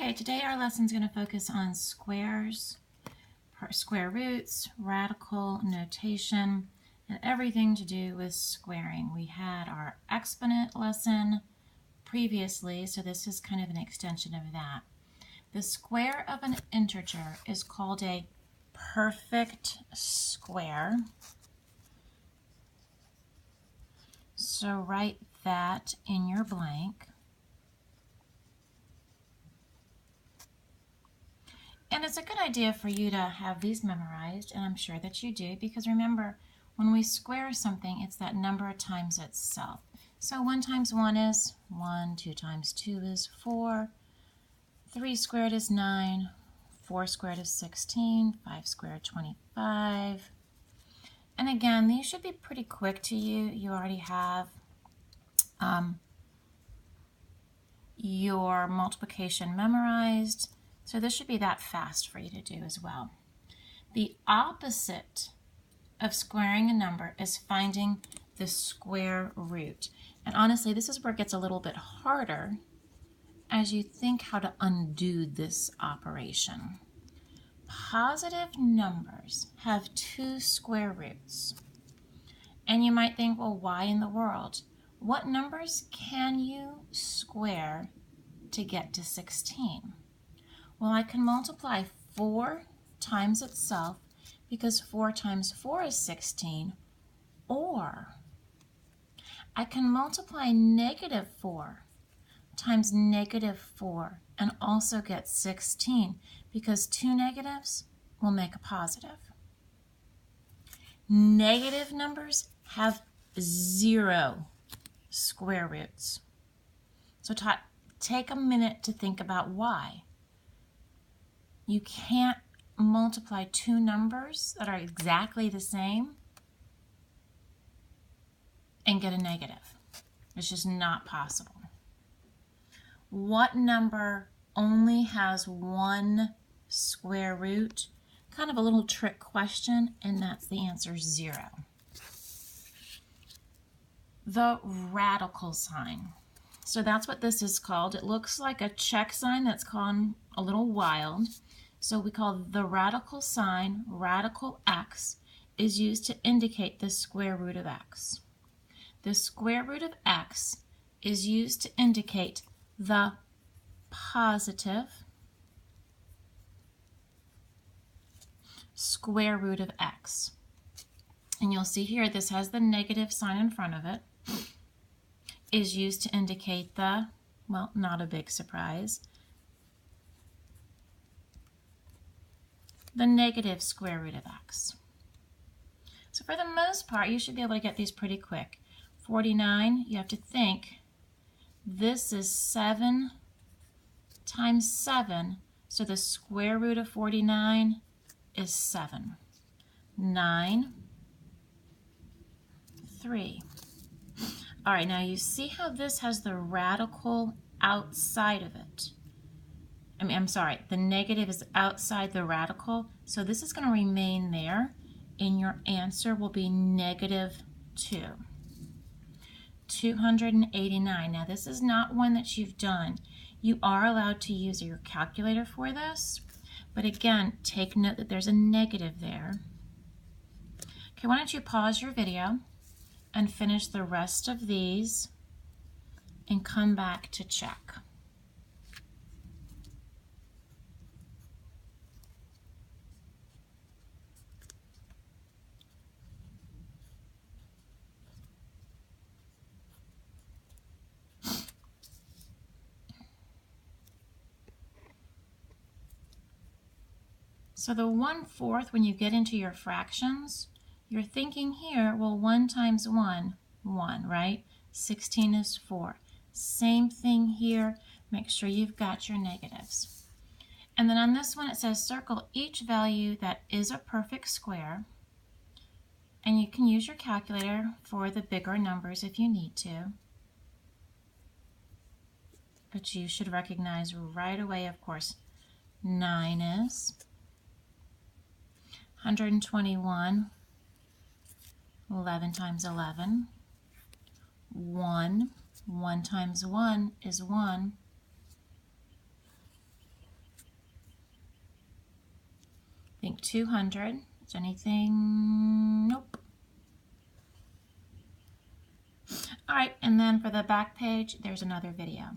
Okay, today our lesson is going to focus on squares, square roots, radical notation, and everything to do with squaring. We had our exponent lesson previously, so this is kind of an extension of that. The square of an integer is called a perfect square. So write that in your blank. And it's a good idea for you to have these memorized, and I'm sure that you do, because remember, when we square something, it's that number times itself. So 1 times 1 is 1, 2 times 2 is 4, 3 squared is 9, 4 squared is 16, 5 squared 25. And again, these should be pretty quick to you. You already have your multiplication memorized. So this should be that fast for you to do as well. The opposite of squaring a number is finding the square root. And honestly, this is where it gets a little bit harder as you think how to undo this operation. Positive numbers have 2 square roots. And you might think, well, why in the world? What numbers can you square to get to 16? Well, I can multiply 4 times itself because 4 times 4 is 16, or I can multiply negative 4 times negative 4 and also get 16 because 2 negatives will make a positive. Negative numbers have 0 square roots. So take a minute to think about why. You can't multiply 2 numbers that are exactly the same and get a negative. It's just not possible. What number only has 1 square root? Kind of a little trick question, and that's the answer 0. The radical sign. So that's what this is called. It looks like a check sign that's gone a little wild. So we call the radical sign, radical x, is used to indicate the square root of x. The square root of x is used to indicate the positive square root of x. And you'll see here this has the negative sign in front of it. Is used to indicate the, well, not a big surprise, the negative square root of x. So for the most part, you should be able to get these pretty quick. 49, you have to think, this is 7 times 7, so the square root of 49 is 7. 9, 3. All right, now you see how this has the radical outside of it. The negative is outside the radical, so this is going to remain there, and your answer will be negative 2. 289. Now this is not one that you've done. You are allowed to use your calculator for this, but again, take note that there's a negative there. Okay, why don't you pause your video and finish the rest of these and come back to check. So the 1/4, when you get into your fractions, you're thinking here, well, 1 times 1, 1, right? 16 is 4. Same thing here. Make sure you've got your negatives. And then on this one, it says circle each value that is a perfect square. And you can use your calculator for the bigger numbers if you need to. But you should recognize right away, of course, 9 is. 121, 11 times 11. 1 times 1 is 1. think 200. Is anything? Nope. All right, and then for the back page, there's another video.